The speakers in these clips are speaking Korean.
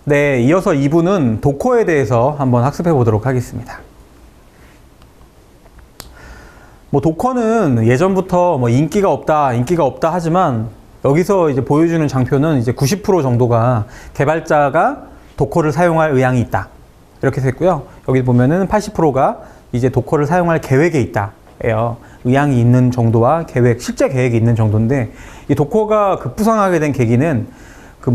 네, 이어서 2부는 도커에 대해서 한번 학습해 보도록 하겠습니다. 도커는 예전부터 인기가 없다 하지만 여기서 이제 보여주는 장표는 이제 90% 정도가 개발자가 도커를 사용할 의향이 있다. 이렇게 됐고요. 여기 보면은 80%가 이제 도커를 사용할 계획에 있다. 예요. 의향이 있는 정도와 실제 계획이 있는 정도인데, 이 도커가 급부상하게 된 계기는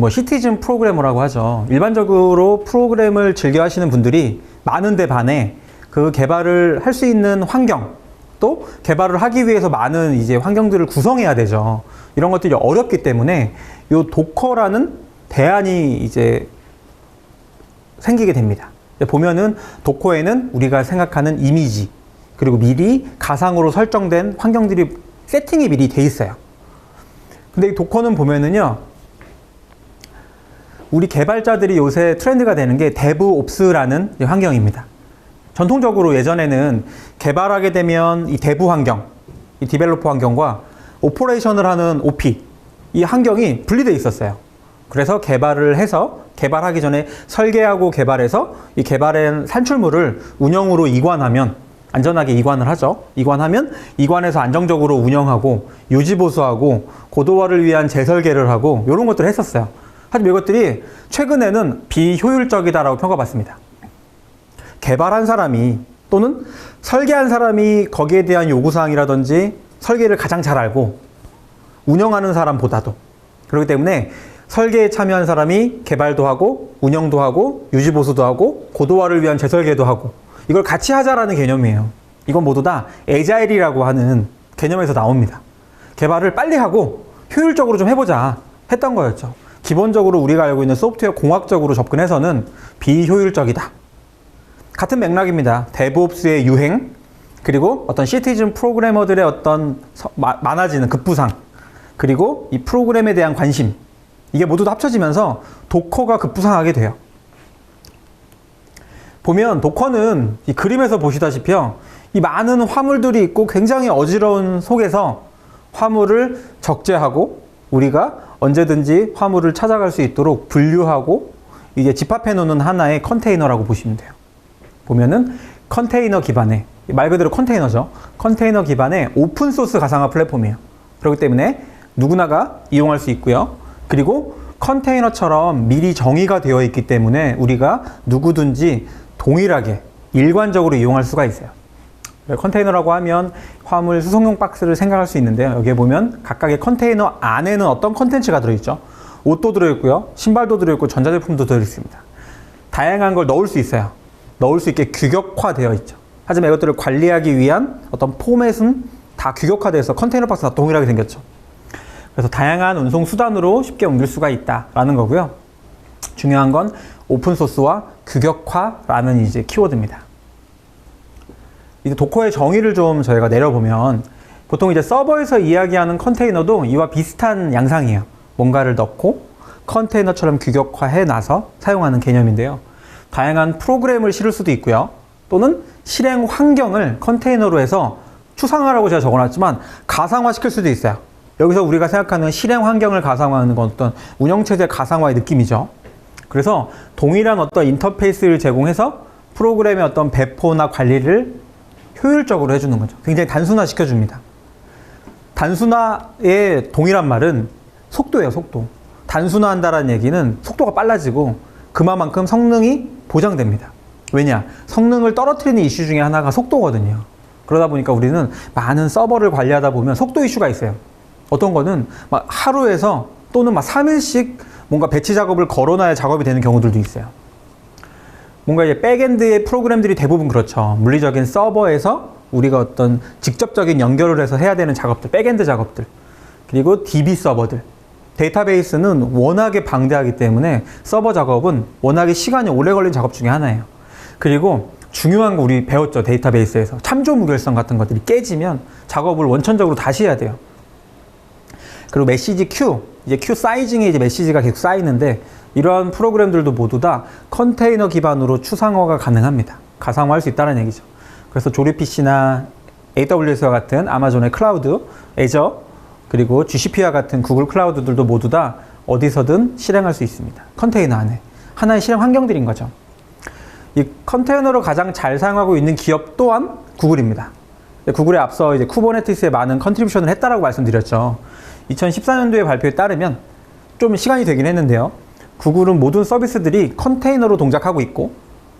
시티즌 프로그래머라고 하죠. 일반적으로 프로그램을 즐겨 하시는 분들이 많은데 반해 그 개발을 할 수 있는 환경, 또 개발을 하기 위해서 많은 이제 환경들을 구성해야 되죠. 이런 것들이 어렵기 때문에 이 도커라는 대안이 이제 생기게 됩니다. 보면은 도커에는 우리가 생각하는 이미지, 그리고 미리 가상으로 설정된 환경들이 세팅이 미리 돼 있어요. 근데 이 도커는 보면은요, 우리 개발자들이 요새 트렌드가 되는 게 데브옵스라는 환경입니다. 전통적으로 예전에는 개발하게 되면 이 데브 환경, 이 디벨로퍼 환경과 오퍼레이션을 하는 OP, 이 환경이 분리되어 있었어요. 그래서 개발을 해서 개발하기 전에 설계하고 개발해서 이 개발한 산출물을 운영으로 이관하면, 안전하게 이관을 하죠. 이관하면 이관해서 안정적으로 운영하고 유지보수하고 고도화를 위한 재설계를 하고 이런 것들을 했었어요. 하지만 이것들이 최근에는 비효율적이다라고 평가받습니다. 개발한 사람이 또는 설계한 사람이 거기에 대한 요구사항이라든지 설계를 가장 잘 알고 운영하는 사람보다도, 그렇기 때문에 설계에 참여한 사람이 개발도 하고 운영도 하고 유지보수도 하고 고도화를 위한 재설계도 하고 이걸 같이 하자라는 개념이에요. 이건 모두 다 애자일이라고 하는 개념에서 나옵니다. 개발을 빨리 하고 효율적으로 좀 해보자 했던 거였죠. 기본적으로 우리가 알고 있는 소프트웨어 공학적으로 접근해서는 비효율적이다. 같은 맥락입니다. 데브옵스의 유행, 그리고 어떤 시티즌 프로그래머들의 어떤 많아지는 급부상, 그리고 이 프로그램에 대한 관심, 이게 모두 다 합쳐지면서 도커가 급부상하게 돼요. 보면 도커는 이 그림에서 보시다시피요, 이 많은 화물들이 있고 굉장히 어지러운 속에서 화물을 적재하고 우리가 언제든지 화물을 찾아갈 수 있도록 분류하고 이제 집합해 놓는 하나의 컨테이너라고 보시면 돼요. 보면은 컨테이너 기반의, 말 그대로 컨테이너죠. 컨테이너 기반의 오픈소스 가상화 플랫폼이에요. 그렇기 때문에 누구나가 이용할 수 있고요. 그리고 컨테이너처럼 미리 정의가 되어 있기 때문에 우리가 누구든지 동일하게 일관적으로 이용할 수가 있어요. 컨테이너라고 하면 화물 수송용 박스를 생각할 수 있는데요. 여기에 보면 각각의 컨테이너 안에는 어떤 컨텐츠가 들어있죠. 옷도 들어있고요. 신발도 들어있고 전자제품도 들어있습니다. 다양한 걸 넣을 수 있어요. 넣을 수 있게 규격화되어 있죠. 하지만 이것들을 관리하기 위한 어떤 포맷은 다 규격화돼서 컨테이너 박스가 동일하게 생겼죠. 그래서 다양한 운송 수단으로 쉽게 옮길 수가 있다라는 거고요. 중요한 건 오픈소스와 규격화라는 이제 키워드입니다. 이제 도커의 정의를 좀 저희가 내려보면 보통 이제 서버에서 이야기하는 컨테이너도 이와 비슷한 양상이에요. 뭔가를 넣고 컨테이너처럼 규격화해 놔서 사용하는 개념인데요. 다양한 프로그램을 실을 수도 있고요. 또는 실행 환경을 컨테이너로 해서 추상화라고 제가 적어놨지만 가상화 시킬 수도 있어요. 여기서 우리가 생각하는 실행 환경을 가상화하는 건 어떤 운영체제 가상화의 느낌이죠. 그래서 동일한 어떤 인터페이스를 제공해서 프로그램의 어떤 배포나 관리를 효율적으로 해주는 거죠. 굉장히 단순화 시켜줍니다. 단순화의 동일한 말은 속도예요, 속도. 단순화한다는 얘기는 속도가 빨라지고 그만큼 성능이 보장됩니다. 왜냐? 성능을 떨어뜨리는 이슈 중에 하나가 속도거든요. 그러다 보니까 우리는 많은 서버를 관리하다 보면 속도 이슈가 있어요. 어떤 거는 막 하루에서 또는 막 3일씩 뭔가 배치 작업을 걸어놔야 작업이 되는 경우들도 있어요. 뭔가 이제 백엔드의 프로그램들이 대부분 그렇죠. 물리적인 서버에서 우리가 어떤 직접적인 연결을 해서 해야 되는 작업들, 백엔드 작업들, 그리고 DB 서버들. 데이터베이스는 워낙에 방대하기 때문에 서버 작업은 워낙에 시간이 오래 걸린 작업 중에 하나예요. 그리고 중요한 거 우리 배웠죠. 데이터베이스에서 참조 무결성 같은 것들이 깨지면 작업을 원천적으로 다시 해야 돼요. 그리고 메시지 큐, 이제 큐 사이징에 이제 메시지가 계속 쌓이는데 이러한 프로그램들도 모두 다 컨테이너 기반으로 추상화가 가능합니다. 가상화할 수 있다는 얘기죠. 그래서 조립 PC나 AWS와 같은 아마존의 클라우드, 애저, 그리고 GCP와 같은 구글 클라우드들도 모두 다 어디서든 실행할 수 있습니다. 컨테이너 안에. 하나의 실행 환경들인 거죠. 이 컨테이너를 가장 잘 사용하고 있는 기업 또한 구글입니다. 구글에 앞서 이제 쿠버네티스에 많은 컨트리뷰션을 했다라고 말씀드렸죠. 2014년도의 발표에 따르면 좀 시간이 되긴 했는데요. 구글은 모든 서비스들이 컨테이너로 동작하고 있고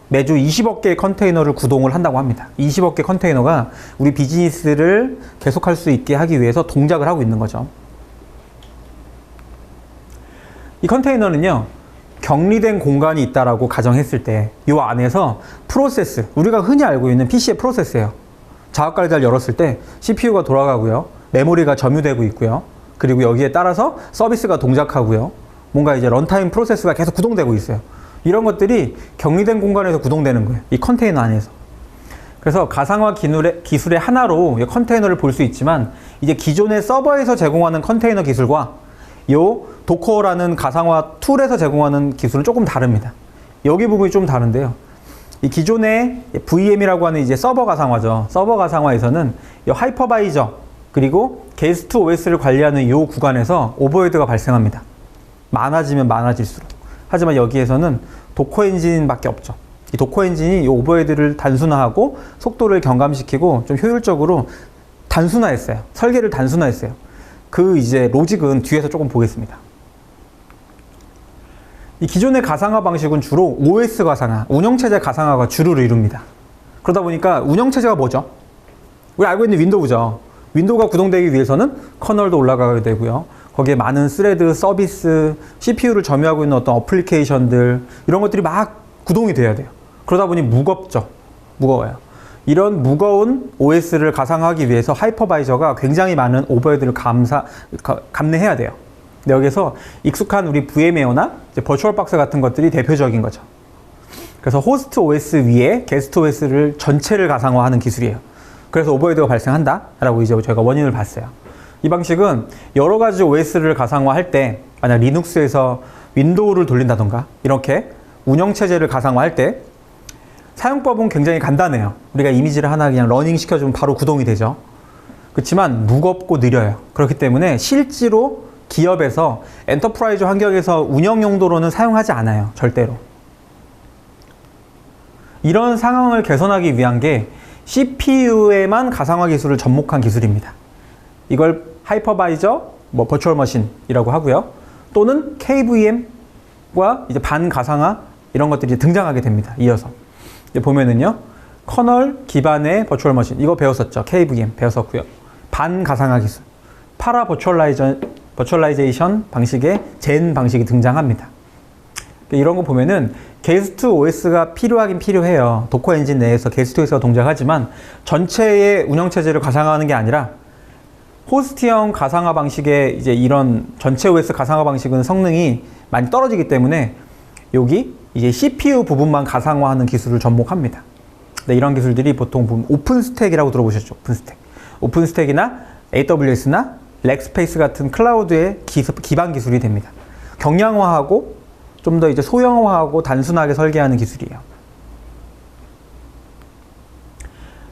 매주 20억 개의 컨테이너를 구동을 한다고 합니다. 20억 개 컨테이너가 우리 비즈니스를 계속할 수 있게 하기 위해서 동작을 하고 있는 거죠. 이 컨테이너는요, 격리된 공간이 있다라고 가정했을 때 이 안에서 프로세스, 우리가 흔히 알고 있는 PC의 프로세스예요. 자업가리자를 열었을 때 CPU가 돌아가고요, 메모리가 점유되고 있고요, 그리고 여기에 따라서 서비스가 동작하고요, 뭔가 이제 런타임 프로세스가 계속 구동되고 있어요. 이런 것들이 격리된 공간에서 구동되는 거예요. 이 컨테이너 안에서. 그래서 가상화 기술의 하나로 컨테이너를 볼 수 있지만, 이제 기존의 서버에서 제공하는 컨테이너 기술과 요 도커라는 가상화 툴에서 제공하는 기술은 조금 다릅니다. 여기 부분이 좀 다른데요. 이 기존의 VM이라고 하는 이제 서버 가상화죠. 서버 가상화에서는 이 하이퍼바이저 그리고 게스트 OS를 관리하는 이 구간에서 오버헤드가 발생합니다. 많아지면 많아질수록. 하지만 여기에서는 도커 엔진밖에 없죠. 이 도커 엔진이 이 오버헤드를 단순화하고 속도를 경감시키고 좀 효율적으로 단순화했어요. 설계를 단순화했어요. 그 이제 로직은 뒤에서 조금 보겠습니다. 이 기존의 가상화 방식은 주로 OS 가상화, 운영체제 가상화가 주를 이룹니다. 그러다 보니까 운영체제가 뭐죠? 우리 알고 있는 윈도우죠. 윈도우가 구동되기 위해서는 커널도 올라가게 되고요. 거기에 많은 스레드, 서비스, CPU를 점유하고 있는 어떤 어플리케이션들, 이런 것들이 막 구동이 돼야 돼요. 그러다 보니 무겁죠. 무거워요. 이런 무거운 OS를 가상화하기 위해서 하이퍼바이저가 굉장히 많은 오버헤드를 감내해야 돼요. 근데 여기서 익숙한 우리 VM웨어나 버추얼박스 같은 것들이 대표적인 거죠. 그래서 호스트 OS 위에 게스트 OS를 전체를 가상화하는 기술이에요. 그래서 오버헤드가 발생한다라고 이제 저희가 원인을 봤어요. 이 방식은 여러 가지 OS를 가상화할 때, 만약 리눅스에서 윈도우를 돌린다던가 이렇게 운영체제를 가상화할 때 사용법은 굉장히 간단해요. 우리가 이미지를 하나 그냥 러닝 시켜주면 바로 구동이 되죠. 그렇지만 무겁고 느려요. 그렇기 때문에 실제로 기업에서 엔터프라이즈 환경에서 운영 용도로는 사용하지 않아요. 절대로. 이런 상황을 개선하기 위한 게 CPU에만 가상화 기술을 접목한 기술입니다. 이걸 하이퍼바이저, 버추얼 머신이라고 하고요. 또는 KVM과 이제 반가상화 이런 것들이 등장하게 됩니다. 이어서. 이제 보면은요, 커널 기반의 버추얼 머신, 이거 배웠었죠. KVM 배웠었고요. 반가상화 기술, 파라 버추얼라이제이션 방식의 젠 방식이 등장합니다. 이런 거 보면은 게스트 OS가 필요하긴 필요해요. 도커 엔진 내에서 게스트 OS가 동작하지만 전체의 운영체제를 가상화하는 게 아니라 호스트형 가상화 방식의 이제 이런 전체 OS 가상화 방식은 성능이 많이 떨어지기 때문에 여기 이제 CPU 부분만 가상화하는 기술을 접목합니다. 네, 이런 기술들이 보통 오픈스택이라고 들어보셨죠? 오픈스택. 오픈스택이나 AWS나 렉스페이스 같은 클라우드의 기반 기술이 됩니다. 경량화하고 좀 더 이제 소형화하고 단순하게 설계하는 기술이에요.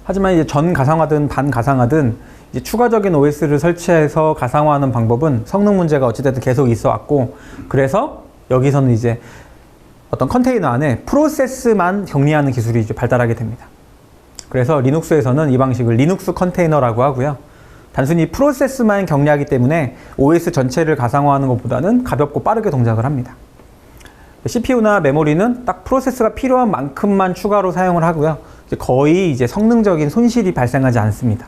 하지만 이제 전 가상화든 반 가상화든 이제 추가적인 OS를 설치해서 가상화하는 방법은 성능 문제가 어찌됐든 계속 있어 왔고, 그래서 여기서는 이제 어떤 컨테이너 안에 프로세스만 격리하는 기술이 이제 발달하게 됩니다. 그래서 리눅스에서는 이 방식을 리눅스 컨테이너라고 하고요. 단순히 프로세스만 격리하기 때문에 OS 전체를 가상화하는 것보다는 가볍고 빠르게 동작을 합니다. CPU나 메모리는 딱 프로세스가 필요한 만큼만 추가로 사용을 하고요. 거의 이제 성능적인 손실이 발생하지 않습니다.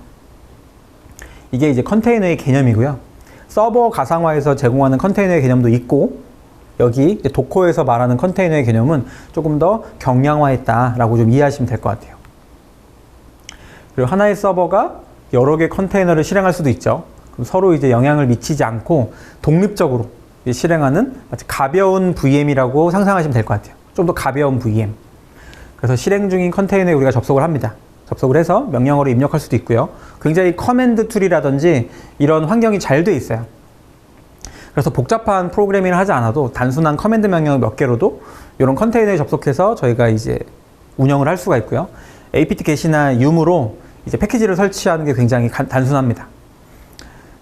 이게 이제 컨테이너의 개념이고요. 서버 가상화에서 제공하는 컨테이너의 개념도 있고, 여기 도커에서 말하는 컨테이너의 개념은 조금 더 경량화했다라고 좀 이해하시면 될 것 같아요. 그리고 하나의 서버가 여러 개 컨테이너를 실행할 수도 있죠. 그럼 서로 이제 영향을 미치지 않고 독립적으로 실행하는 마치 가벼운 VM이라고 상상하시면 될 것 같아요. 좀 더 가벼운 VM. 그래서 실행 중인 컨테이너에 우리가 접속을 합니다. 접속을 해서 명령어를 입력할 수도 있고요. 굉장히 커맨드 툴이라든지 이런 환경이 잘 돼 있어요. 그래서 복잡한 프로그래밍을 하지 않아도 단순한 커맨드 명령 몇 개로도 이런 컨테이너에 접속해서 저희가 이제 운영을 할 수가 있고요. apt-get이나 yum으로 이제 패키지를 설치하는 게 굉장히 단순합니다.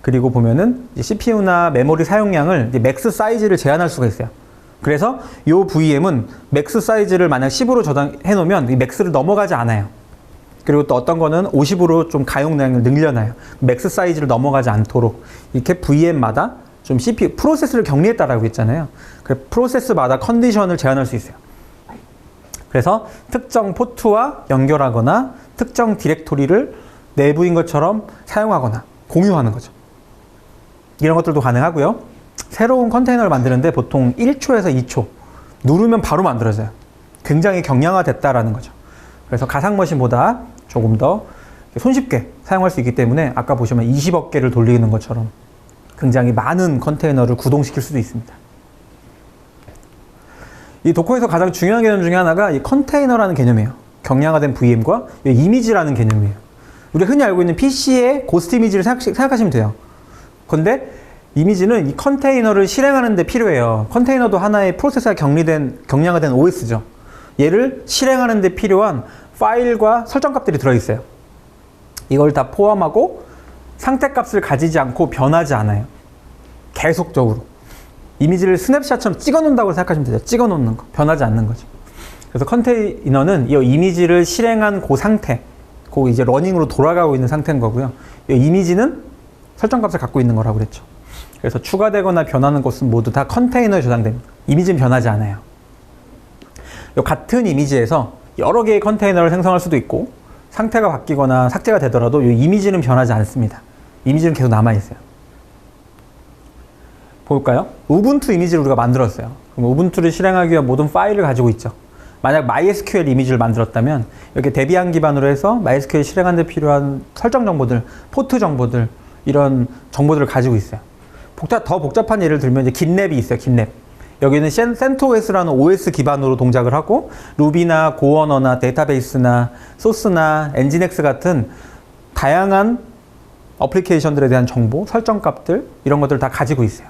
그리고 보면은 CPU나 메모리 사용량을 이제 맥스 사이즈를 제한할 수가 있어요. 그래서 이 VM은 맥스 사이즈를 만약 10으로 저장해 놓으면 이 맥스를 넘어가지 않아요. 그리고 또 어떤 거는 50으로 좀 가용량을 늘려놔요. 맥스 사이즈를 넘어가지 않도록 이렇게 VM마다 좀 CPU, 프로세스를 격리했다라고 했잖아요. 그 프로세스마다 컨디션을 제한할 수 있어요. 그래서 특정 포트와 연결하거나 특정 디렉토리를 내부인 것처럼 사용하거나 공유하는 거죠. 이런 것들도 가능하고요. 새로운 컨테이너를 만드는데 보통 1초에서 2초 누르면 바로 만들어져요. 굉장히 경량화됐다라는 거죠. 그래서 가상머신보다 조금 더 손쉽게 사용할 수 있기 때문에 아까 보시면 20억 개를 돌리는 것처럼 굉장히 많은 컨테이너를 구동시킬 수도 있습니다. 이 도커에서 가장 중요한 개념 중에 하나가 이 컨테이너라는 개념이에요. 경량화된 VM과 이미지라는 개념이에요. 우리가 흔히 알고 있는 PC의 고스트 이미지를 생각하시면 돼요. 근데 이미지는 이 컨테이너를 실행하는 데 필요해요. 컨테이너도 하나의 프로세서가 경량화된 OS죠. 얘를 실행하는 데 필요한 파일과 설정값들이 들어있어요. 이걸 다 포함하고 상태값을 가지지 않고 변하지 않아요. 계속적으로. 이미지를 스냅샷처럼 찍어 놓는다고 생각하시면 되죠. 찍어 놓는 거. 변하지 않는 거죠. 그래서 컨테이너는 이 이미지를 실행한 그 상태, 그 이제 러닝으로 돌아가고 있는 상태인 거고요. 이 이미지는 설정값을 갖고 있는 거라고 그랬죠. 그래서 추가되거나 변하는 것은 모두 다 컨테이너에 저장됩니다. 이미지는 변하지 않아요. 이 같은 이미지에서 여러 개의 컨테이너를 생성할 수도 있고 상태가 바뀌거나 삭제가 되더라도 이 이미지는 변하지 않습니다. 이미지는 계속 남아있어요. 볼까요? 우분투 이미지를 우리가 만들었어요. 그럼 우분투를 실행하기 위한 모든 파일을 가지고 있죠. 만약 MySQL 이미지를 만들었다면 이렇게 데비안 기반으로 해서 MySQL 실행하는 데 필요한 설정 정보들, 포트 정보들 이런 정보들을 가지고 있어요. 더 복잡한 예를 들면 이제 긴랩이 있어요. 긴랩. 여기는 CentOS라는 OS 기반으로 동작을 하고 루비나 고 언어나 데이터베이스나 소스나 엔진엑스 같은 다양한 어플리케이션들에 대한 정보, 설정값들 이런 것들을 다 가지고 있어요.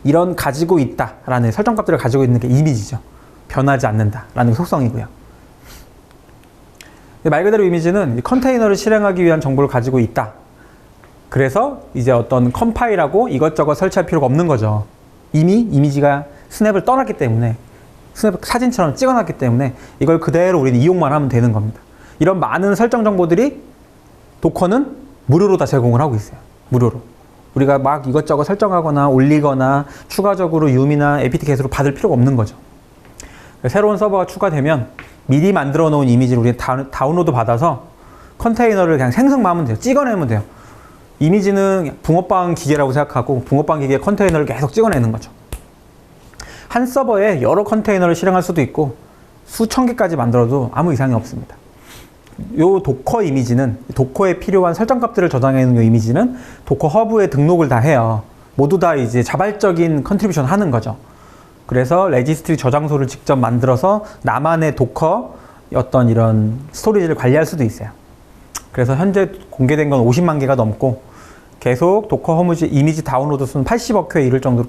이런 가지고 있다라는 설정값들을 가지고 있는 게 이미지죠. 변하지 않는다라는 속성이고요. 말 그대로 이미지는 컨테이너를 실행하기 위한 정보를 가지고 있다. 그래서 이제 어떤 컴파일하고 이것저것 설치할 필요가 없는 거죠. 이미 이미지가 스냅을 떠났기 때문에 스냅 사진처럼 찍어놨기 때문에 이걸 그대로 우리는 이용만 하면 되는 겁니다. 이런 많은 설정 정보들이 도커는 무료로 다 제공을 하고 있어요. 무료로. 우리가 막 이것저것 설정하거나 올리거나 추가적으로 유미나 apt get으로 받을 필요가 없는 거죠. 새로운 서버가 추가되면 미리 만들어 놓은 이미지를 우리 다운로드 받아서 컨테이너를 그냥 생성만 하면 돼요. 찍어내면 돼요. 이미지는 붕어빵 기계라고 생각하고 붕어빵 기계에 컨테이너를 계속 찍어내는 거죠. 한 서버에 여러 컨테이너를 실행할 수도 있고 수천 개까지 만들어도 아무 이상이 없습니다. 요 도커 이미지는 도커에 필요한 설정값들을 저장해 놓은 요 이미지는 도커 허브에 등록을 다 해요. 모두 다 이제 자발적인 컨트리뷰션 하는 거죠. 그래서 레지스트리 저장소를 직접 만들어서 나만의 도커 어떤 이런 스토리지를 관리할 수도 있어요. 그래서 현재 공개된 건 50만 개가 넘고 계속 도커 허브 이미지 다운로드 수는 80억 회에 이를 정도로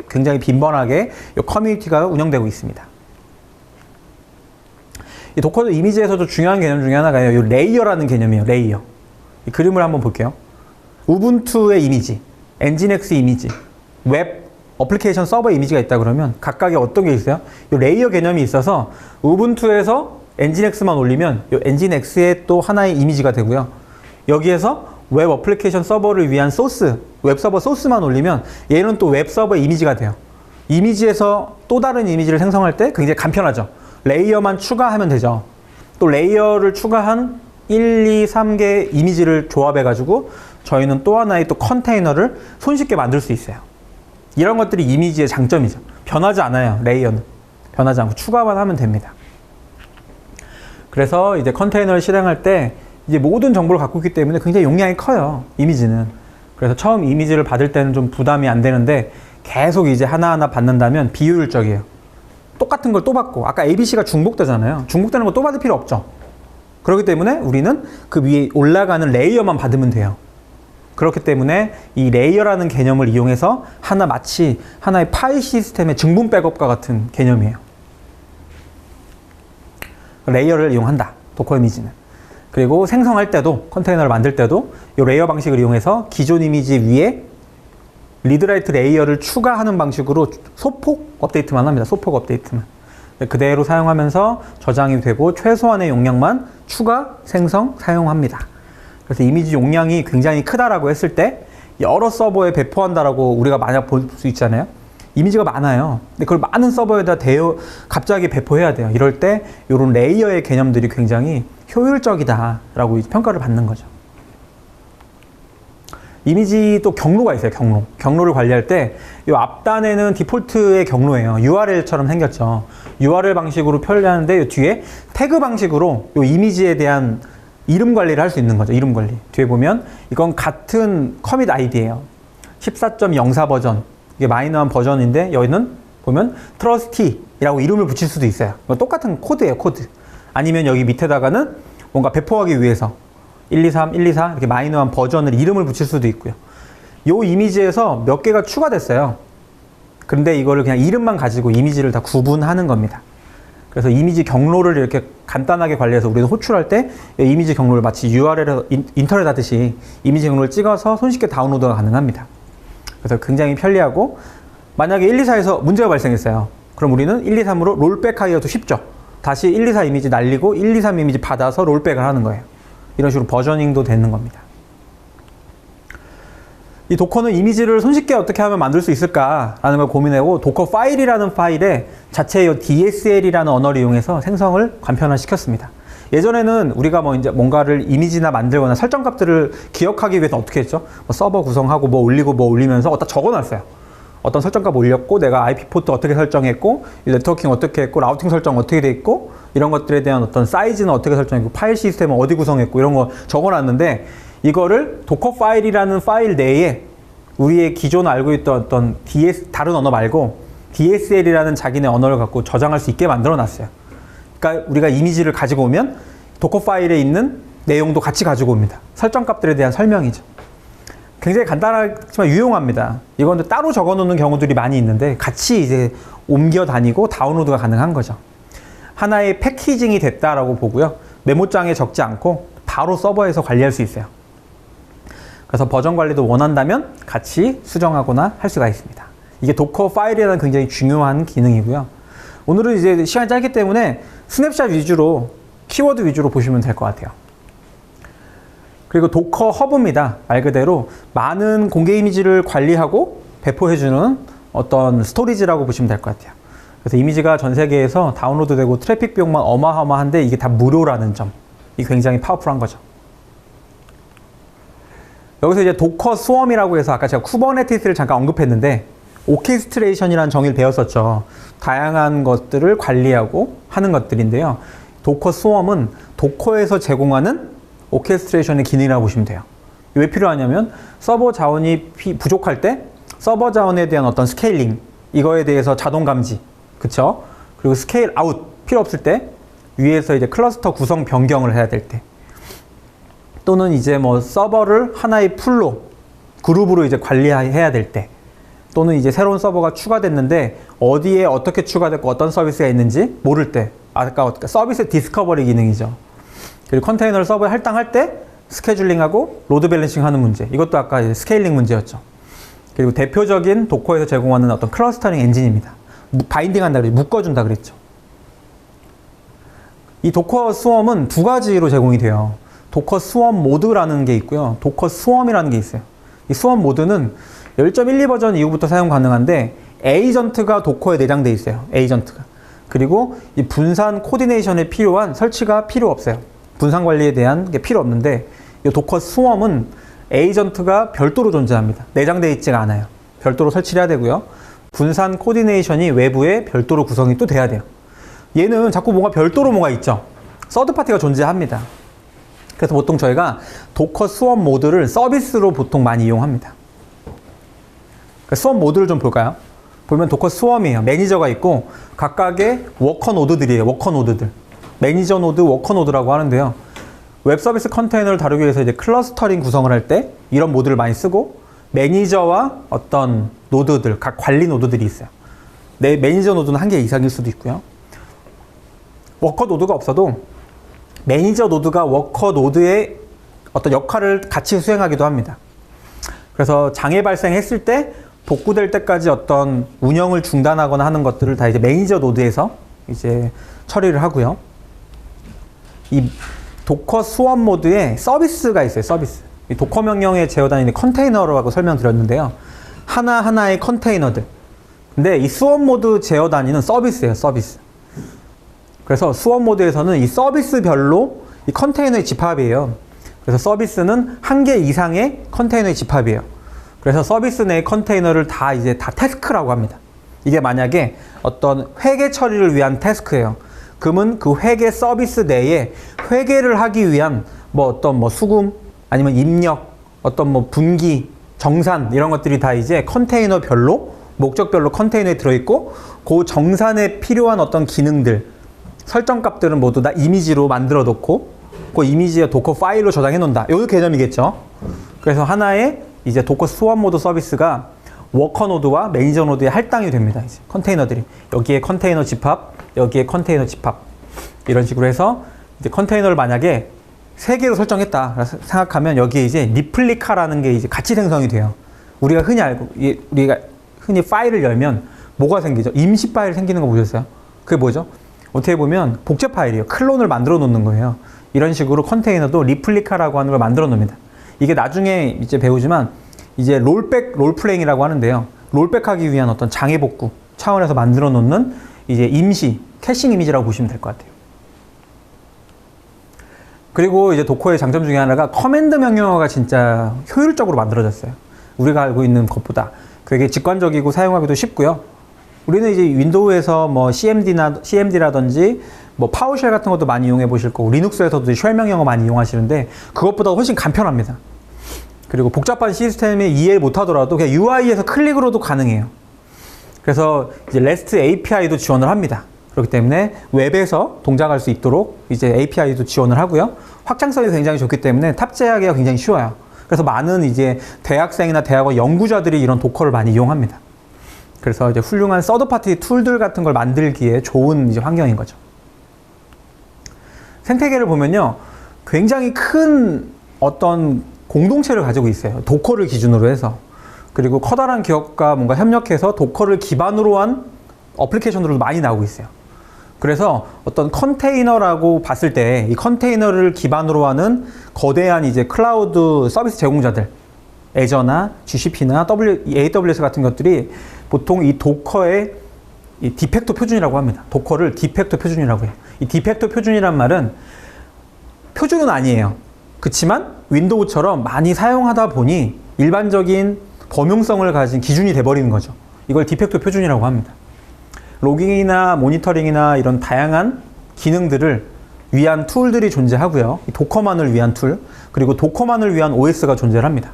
굉장히 빈번하게 이 커뮤니티가 운영되고 있습니다. 이 도커 이미지에서도 중요한 개념 중에 하나가 이 레이어라는 개념이에요. 레이어. 이 그림을 한번 볼게요. 우분투의 이미지, 엔진엑스 이미지, 웹 어플리케이션 서버 이미지가 있다 그러면 각각의 어떤 게 있어요? 이 레이어 개념이 있어서 우분투에서 엔진엑스만 올리면 이 엔진엑스의 또 하나의 이미지가 되고요. 여기에서 웹 어플리케이션 서버를 위한 소스, 웹 서버 소스만 올리면 얘는 또 웹 서버 이미지가 돼요. 이미지에서 또 다른 이미지를 생성할 때 굉장히 간편하죠. 레이어만 추가하면 되죠. 또 레이어를 추가한 1, 2, 3개 이미지를 조합해가지고 저희는 또 하나의 또 컨테이너를 손쉽게 만들 수 있어요. 이런 것들이 이미지의 장점이죠. 변하지 않아요. 레이어는. 변하지 않고 추가만 하면 됩니다. 그래서 이제 컨테이너를 실행할 때 이제 모든 정보를 갖고 있기 때문에 굉장히 용량이 커요. 이미지는. 그래서 처음 이미지를 받을 때는 좀 부담이 안 되는데 계속 이제 하나하나 받는다면 비효율적이에요. 똑같은 걸 또 받고 아까 ABC가 중복되잖아요. 중복되는 거 또 받을 필요 없죠. 그렇기 때문에 우리는 그 위에 올라가는 레이어만 받으면 돼요. 그렇기 때문에 이 레이어라는 개념을 이용해서 마치 하나의 파일 시스템의 증분 백업과 같은 개념이에요. 레이어를 이용한다. 도커 이미지는. 그리고 생성할 때도 컨테이너를 만들 때도 이 레이어 방식을 이용해서 기존 이미지 위에 리드라이트 레이어를 추가하는 방식으로 소폭 업데이트만 합니다. 소폭 업데이트만. 그대로 사용하면서 저장이 되고 최소한의 용량만 추가, 생성, 사용합니다. 그래서 이미지 용량이 굉장히 크다라고 했을 때 여러 서버에 배포한다라고 우리가 만약 볼 수 있잖아요. 이미지가 많아요. 근데 그걸 많은 서버에다 갑자기 배포해야 돼요. 이럴 때 이런 레이어의 개념들이 굉장히 효율적이다라고 평가를 받는 거죠. 이미지 또 경로가 있어요. 경로를 관리할 때 이 앞단에는 디폴트의 경로예요. URL처럼 생겼죠. URL 방식으로 표현하는데 이 뒤에 태그 방식으로 이 이미지에 대한 이름 관리를 할 수 있는 거죠. 이름 관리. 뒤에 보면 이건 같은 커밋 아이디예요. 14.04 버전. 이게 마이너한 버전인데 여기는 보면 트러스티라고 이름을 붙일 수도 있어요. 똑같은 코드예요. 코드. 아니면 여기 밑에다가는 뭔가 배포하기 위해서 123, 124 이렇게 마이너한 버전을 이름을 붙일 수도 있고요. 요 이미지에서 몇 개가 추가됐어요. 그런데 이거를 그냥 이름만 가지고 이미지를 다 구분하는 겁니다. 그래서 이미지 경로를 이렇게 간단하게 관리해서 우리도 호출할 때 이미지 경로를 마치 URL에서 인터넷 하듯이 이미지 경로를 찍어서 손쉽게 다운로드가 가능합니다. 그래서 굉장히 편리하고 만약에 124에서 문제가 발생했어요. 그럼 우리는 123으로 롤백 하기가 더 쉽죠. 다시 124 이미지 날리고 123 이미지 받아서 롤백을 하는 거예요. 이런 식으로 버저닝도 되는 겁니다. 이 도커는 이미지를 손쉽게 어떻게 하면 만들 수 있을까라는 걸 고민하고 도커 파일이라는 파일에 자체의 DSL이라는 언어를 이용해서 생성을 간편화시켰습니다. 예전에는 우리가 이제 뭔가를 이미지나 만들거나 설정 값들을 기억하기 위해서 어떻게 했죠? 서버 구성하고 뭐 올리고 뭐 올리면서 어디다 적어놨어요. 어떤 설정값 올렸고 내가 IP 포트 어떻게 설정했고 네트워킹 어떻게 했고 라우팅 설정 어떻게 돼 있고 이런 것들에 대한 어떤 사이즈는 어떻게 설정했고 파일 시스템은 어디 구성했고 이런 거 적어놨는데 이거를 도커 파일이라는 파일 내에 우리의 기존 알고 있던 어떤 다른 언어 말고 DSL이라는 자기네 언어를 갖고 저장할 수 있게 만들어 놨어요. 그러니까 우리가 이미지를 가지고 오면 도커 파일에 있는 내용도 같이 가지고 옵니다. 설정 값들에 대한 설명이죠. 굉장히 간단하지만 유용합니다. 이건 따로 적어 놓는 경우들이 많이 있는데 같이 이제 옮겨 다니고 다운로드가 가능한 거죠. 하나의 패키징이 됐다라고 보고요. 메모장에 적지 않고 바로 서버에서 관리할 수 있어요. 그래서 버전 관리도 원한다면 같이 수정하거나 할 수가 있습니다. 이게 도커 파일이라는 굉장히 중요한 기능이고요. 오늘은 이제 시간이 짧기 때문에 스냅샷 위주로 키워드 위주로 보시면 될 것 같아요. 그리고 도커 허브입니다. 말 그대로 많은 공개 이미지를 관리하고 배포해주는 어떤 스토리지라고 보시면 될 것 같아요. 그래서 이미지가 전 세계에서 다운로드 되고 트래픽 비용만 어마어마한데 이게 다 무료라는 점. 이게 굉장히 파워풀한 거죠. 여기서 이제 도커 스웜이라고 해서 아까 제가 쿠버네티스를 잠깐 언급했는데 오케스트레이션이라는 정의를 배웠었죠. 다양한 것들을 관리하고 하는 것들인데요. 도커 스웜은 도커에서 제공하는 오케스트레이션의 기능이라고 보시면 돼요. 왜 필요하냐면 서버 자원이 부족할 때 서버 자원에 대한 어떤 스케일링 이거에 대해서 자동 감지 그쵸? 그리고 스케일 아웃 필요 없을 때 위에서 이제 클러스터 구성 변경을 해야 될 때 또는 이제 뭐 서버를 하나의 풀로 그룹으로 이제 관리해야 될 때 또는 이제 새로운 서버가 추가됐는데 어디에 어떻게 추가됐고 어떤 서비스가 있는지 모를 때 아까 서비스 디스커버리 기능이죠. 그리고 컨테이너를 서버에 할당할 때 스케줄링하고 로드 밸런싱 하는 문제. 이것도 아까 이제 스케일링 문제였죠. 그리고 대표적인 도커에서 제공하는 어떤 클러스터링 엔진입니다. 바인딩 한다 그랬죠. 묶어준다 그랬죠. 이 도커 스웜은 두 가지로 제공이 돼요. 도커 스웜 모드라는 게 있고요. 도커 스웜이라는 게 있어요. 이 스웜 모드는 10.12 버전 이후부터 사용 가능한데 에이전트가 도커에 내장돼 있어요. 에이전트가. 그리고 이 분산 코디네이션에 필요한 설치가 필요 없어요. 분산 관리에 대한 게 필요 없는데 이 도커 스웜은 에이전트가 별도로 존재합니다. 내장되어 있지가 않아요. 별도로 설치를 해야 되고요. 분산 코디네이션이 외부에 별도로 구성이 또 돼야 돼요. 얘는 자꾸 뭔가 별도로 뭐가 있죠. 서드파티가 존재합니다. 그래서 보통 저희가 도커 스웜 모드를 서비스로 보통 많이 이용합니다. 그러니까 스웜 모드를 좀 볼까요? 보면 도커 스웜이에요. 매니저가 있고 각각의 워커 노드들이에요. 워커 노드들. 매니저 노드, 워커 노드라고 하는데요. 웹 서비스 컨테이너를 다루기 위해서 이제 클러스터링 구성을 할 때 이런 모드를 많이 쓰고 매니저와 어떤 노드들, 각 관리 노드들이 있어요. 내 매니저 노드는 한 개 이상일 수도 있고요. 워커 노드가 없어도 매니저 노드가 워커 노드의 어떤 역할을 같이 수행하기도 합니다. 그래서 장애 발생했을 때 복구될 때까지 어떤 운영을 중단하거나 하는 것들을 다 이제 매니저 노드에서 이제 처리를 하고요. 이 도커 스원 모드에 서비스가 있어요. 서비스. 이 도커 명령에 제어다니는 컨테이너라고 설명드렸는데요. 하나하나의 컨테이너들. 근데 이 스원 모드 제어다니는 서비스예요. 서비스. 그래서 스원 모드에서는 이 서비스별로 이 컨테이너의 집합이에요. 그래서 서비스는 한 개 이상의 컨테이너의 집합이에요. 그래서 서비스 내 컨테이너를 다 이제 다 태스크라고 합니다. 이게 만약에 어떤 회계 처리를 위한 태스크예요. 그러면 그 회계 서비스 내에 회계를 하기 위한 뭐 어떤 뭐 수금 아니면 입력 어떤 뭐 분기 정산 이런 것들이 다 이제 컨테이너별로 목적별로 컨테이너에 들어있고 그 정산에 필요한 어떤 기능들 설정 값들은 모두 다 이미지로 만들어 놓고 그 이미지에 도커 파일로 저장해 놓는다. 요 개념이겠죠. 그래서 하나의 이제 도커 스원 모드 서비스가 워커 노드와 매니저 노드에 할당이 됩니다. 이제 컨테이너들이 여기에 컨테이너 집합, 여기에 컨테이너 집합 이런 식으로 해서 이제 컨테이너를 만약에 3개로 설정했다 생각하면 여기에 이제 리플리카라는 게 이제 같이 생성이 돼요. 우리가 흔히 파일을 열면 뭐가 생기죠? 임시 파일 생기는 거 보셨어요? 그게 뭐죠? 어떻게 보면 복제 파일이에요. 클론을 만들어 놓는 거예요. 이런 식으로 컨테이너도 리플리카라고 하는 걸 만들어 놓습니다. 이게 나중에 이제 배우지만 이제 롤플레잉이라고 하는데요. 롤백하기 위한 어떤 장애 복구 차원에서 만들어 놓는 이제 임시 캐싱 이미지라고 보시면 될 것 같아요. 그리고 이제 도커의 장점 중에 하나가 커맨드 명령어가 진짜 효율적으로 만들어졌어요. 우리가 알고 있는 것보다 되게 직관적이고 사용하기도 쉽고요. 우리는 이제 윈도우에서 뭐 CMD라든지 뭐 파워쉘 같은 것도 많이 이용해 보실 거고 리눅스에서도 쉘 명령어 많이 이용하시는데 그것보다 훨씬 간편합니다. 그리고 복잡한 시스템에 이해 못하더라도 그냥 UI에서 클릭으로도 가능해요. 그래서 이제 REST API도 지원을 합니다. 그렇기 때문에 웹에서 동작할 수 있도록 이제 API도 지원을 하고요. 확장성이 굉장히 좋기 때문에 탑재하기가 굉장히 쉬워요. 그래서 많은 이제 대학생이나 대학원 연구자들이 이런 도커를 많이 이용합니다. 그래서 이제 훌륭한 서드파티 툴들 같은 걸 만들기에 좋은 이제 환경인 거죠. 생태계를 보면요. 굉장히 큰 어떤 공동체를 가지고 있어요. 도커를 기준으로 해서. 그리고 커다란 기업과 뭔가 협력해서 도커를 기반으로 한 어플리케이션들도 많이 나오고 있어요. 그래서 어떤 컨테이너라고 봤을 때 이 컨테이너를 기반으로 하는 거대한 이제 클라우드 서비스 제공자들 애저나 GCP나 AWS 같은 것들이 보통 이 도커의 이 디팩토 표준이라고 합니다. 도커를 디팩토 표준이라고 해요. 이 디팩토 표준이란 말은 표준은 아니에요. 그렇지만 윈도우처럼 많이 사용하다 보니 일반적인 범용성을 가진 기준이 돼버리는 거죠. 이걸 디팩토 표준이라고 합니다. 로깅이나 모니터링이나 이런 다양한 기능들을 위한 툴들이 존재하고요. 도커만을 위한 툴, 그리고 도커만을 위한 OS가 존재합니다.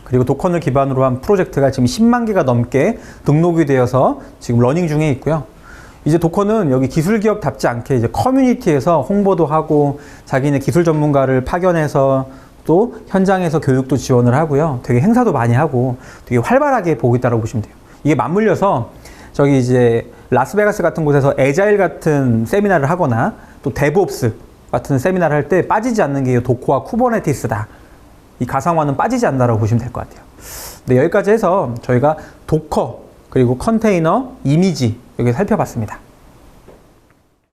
그리고 도커를 기반으로 한 프로젝트가 지금 10만 개가 넘게 등록이 되어서 지금 러닝 중에 있고요. 이제 도커는 여기 기술 기업답지 않게 이제 커뮤니티에서 홍보도 하고 자기네 기술 전문가를 파견해서 또 현장에서 교육도 지원을 하고요. 되게 행사도 많이 하고 되게 활발하게 보고 있다고 보시면 돼요. 이게 맞물려서 저기 이제 라스베가스 같은 곳에서 에자일 같은 세미나를 하거나 또 데브옵스 같은 세미나를 할 때 빠지지 않는 게 도커와 쿠버네티스다. 이 가상화는 빠지지 않는다고 보시면 될 것 같아요. 네, 여기까지 해서 저희가 도커 그리고 컨테이너, 이미지 여기 살펴봤습니다.